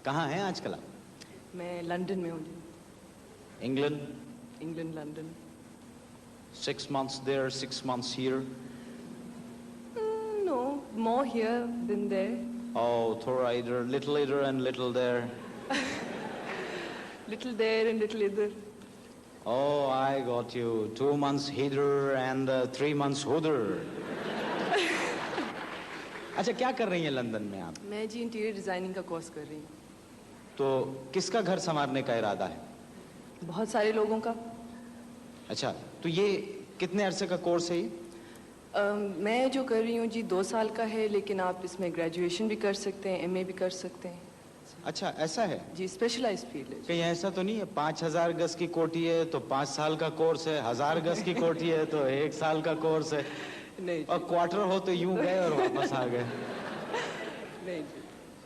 کہاں ہیں آج کل آپ؟ میں لندن میں ہوں جی. England. England London. 6 months there, 6 months here. No, more here than there. Oh, thoda idhar, little and little there. Little there and little idhar. Oh, I got you. 2 months hither and 3 months hudher. اچھا کیا کر رہی ہیں London میں آپ؟ میں جی interior designing کا course کر رہی ہوں. تو کس کا گھر سنوارنے کا ارادہ ہے؟ بہت سارے لوگوں کا. اچھا تو یہ کتنے عرصے کا کورس ہے یہ؟ میں جو کر رہی ہوں جی 2 سال کا ہے، لیکن آپ اس میں گریجویشن بھی کر سکتے ہیں، MA بھی کر سکتے ہیں. اچھا ایسا ہے جی اسپیشلائز فیلڈ ہے. کہیں ایسا تو نہیں ہے 5000 گز کی کوٹھی ہے تو 5 سال کا کورس ہے، 1000 گز کی کوٹھی ہے تو 1 سال کا کورس ہے، نہیں اور کوارٹر ہو تو یوں گئے اور واپس آ گئے؟ نہیں جی.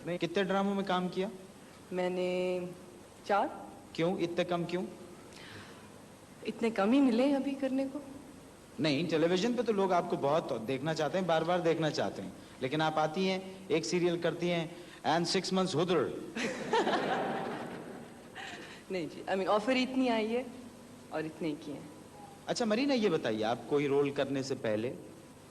نہیں. کتنے ڈراموں میں کام کیا؟ میں نے 4. کیوں اتنے کم کیوں؟ اتنے کم ہی ملے ہیں ابھی کرنے کو. نہیں ٹیلی ویژن پہ تو لوگ آپ کو بہت دیکھنا چاہتے ہیں، بار بار دیکھنا چاہتے ہیں، لیکن آپ آتی ہیں ایک سیریل کرتی ہیں اینڈ 6 months ہدر. نہیں جی آفر اتنی آئی ہے اور اتنے ہی کیے ہیں. اچھا مرینا یہ بتائیے آپ کوئی رول کرنے سے پہلے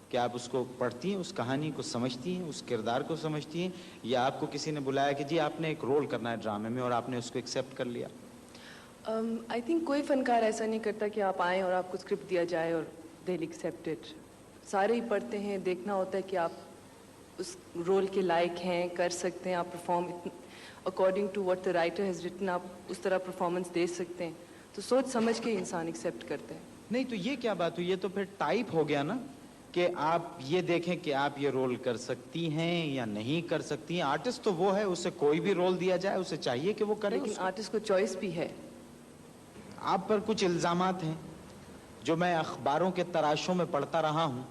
کیا آپ اس کو پڑھتی ہیں، اس کہانی کو سمجھتی ہیں، اس کردار کو سمجھتی ہیں، یا آپ کو کسی نے بلایا کہ جی آپ نے ایک رول کرنا ہے ڈرامے میں اور آپ نے اس کو ایکسیپٹ کر لیا؟ آئی تھنک کوئی فنکار ایسا نہیں کرتا کہ آپ آئیں اور آپ کو اسکرپٹ دیا جائے اور دے ول ایکسیپٹ اٹ. سارے ہی پڑھتے ہیں، دیکھنا ہوتا ہے کہ آپ اس رول کے لائق ہیں، کر سکتے ہیں، آپ perform according to what the writer has written آپ اس طرح پرفارمنس دے سکتے ہیں. تو سوچ سمجھ کے انسان ایکسیپٹ کرتے ہیں. نہیں تو یہ کیا بات ہوئی؟ یہ تو پھر ٹائپ ہو گیا نا کہ آپ یہ دیکھیں کہ آپ یہ رول کر سکتی ہیں یا نہیں کر سکتی ہیں. آرٹسٹ تو وہ ہے، اسے کوئی بھی رول دیا جائے اسے چاہیے کہ وہ کرے. لیکن آرٹسٹ کو چوائس بھی ہے. آپ پر کچھ الزامات ہیں جو میں اخباروں کے تراشوں میں پڑھتا رہا ہوں،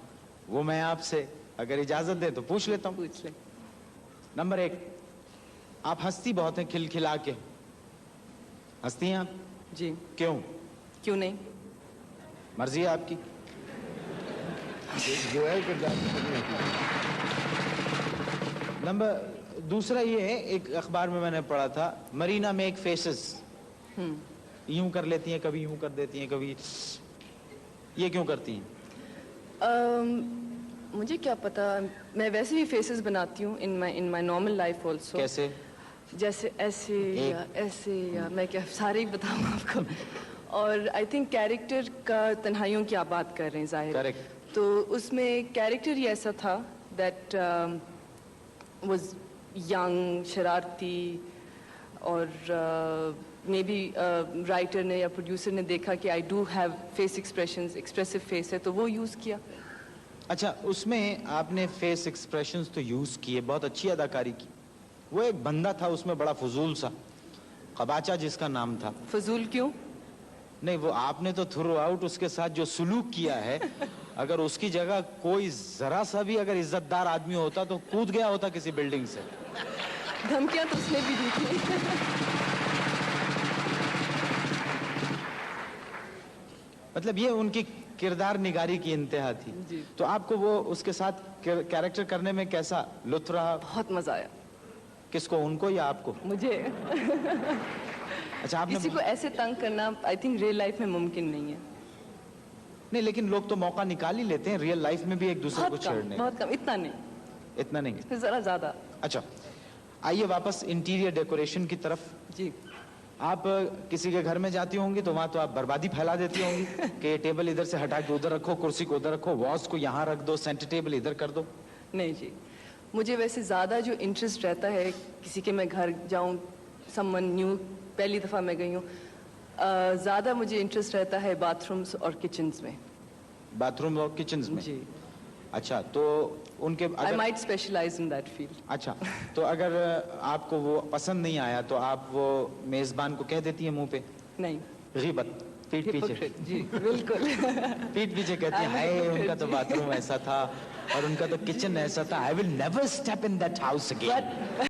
وہ میں آپ سے اگر اجازت دے تو پوچھ لیتا ہوں. پوچھ لیں. نمبر 1، آپ ہنستی بہت ہیں، کھل کھلا کے ہنستی ہیں آپ؟ جی. کیوں؟ کیوں نہیں؟ مرضی ہے آپ کی. نمبر دوسرا یہ ہے، ایک اخبار میں نے پڑھا تھا مرینا میک فیسز، یوں کر لیتی ہیں کبھی، یوں کر دیتی ہیں کبھی، یہ کیوں کرتی ہیں؟ مجھے کیا پتا، میں ویسے بھی فیسز بناتی ہوں ان مائی نارمل لائف آلسو. کیسے؟ جیسے ایسے یا ایسے، یا میں کیا سارے ہی بتاؤں آپ کو. اور آئی تھنک کیریکٹر کا تنہائیوں کی آپ بات کر رہے ہیں ظاہر. کریکٹ. تو اس میں کیریکٹر ہی ایسا تھا دیٹ واز ینگ، شرارتی، اور مے بی رائٹر نے یا پروڈیوسر نے دیکھا کہ I do have face expressions, expressive face ہے، تو وہ یوز کیا. اچھا اس میں آپ نے فیس ایکسپریشنز تو یوز کیے، بہت اچھی اداکاری کی. وہ ایک بندہ تھا اس میں بڑا فضول سا، قباچہ جس کا نام تھا. فضول کیوں؟ نہیں وہ آپ نے تو تھرو آؤٹ اس کے ساتھ جو سلوک کیا ہے، اگر اس کی جگہ کوئی ذرا سا بھی اگر عزت دار آدمی ہوتا تو کود گیا ہوتا کسی بلڈنگ سے. دھمکیاں تو اس نے بھی دی تھی. مطلب یہ ان کی کردار نگاری کی انتہا تھی. جی. تو آپ کو وہ اس کے ساتھ کیریکٹر کرنے میں کیسا لطف رہا؟ بہت مزہ آیا. کس کو، ان کو یا آپ کو؟ مجھے. اچھا آپ نے کسی کو ایسے تنگ کرنا آئی تھنک ریئل لائف میں ممکن نہیں ہے. نہیں لیکن لوگ تو موقع نکال ہی لیتے ہیں ریئل لائف میں بھی ایک دوسرے کو چھیڑنے. بہت کم، اتنا نہیں. اتنا نہیں؟ اس پہ ذرا زیادہ. اچھا آئیے واپس انٹیریئر ڈیکوریشن کی طرف. جی. آپ کسی کے گھر میں جاتی ہوں گی تو وہاں تو آپ بربادی پھیلا دیتی ہوں گی کہ یہ ٹیبل ادھر سے ہٹا کے ادھر رکھو، کرسی کو ادھر رکھو، واز کو یہاں رکھ دو، سینٹر ٹیبل ادھر کر دو. نہیں جی، مجھے ویسے زیادہ جو انٹرسٹ رہتا ہے کسی کے میں گھر جاؤں، سم ون نیو، پہلی دفعہ میں گئی ہوں، زیادہ مجھے انٹرسٹ رہتا ہے باتھ رومس اور کچنز میں. باتھ روم اور کچنز میں؟ جی. اچھا تو ان کے I might specialize in that field. اچھا تو اگر آپ کو وہ پسند نہیں آیا تو آپ وہ میزبان کو کہہ دیتی ہیں منہ پہ؟ نہیں. غیبت پیٹ پیچھے؟ جی بالکل. پیٹ پیچھے کہتی ہیں ہائے ان کا تو باتھ روم ایسا تھا اور ان کا تو کچن ایسا تھا. I will never step in that house again.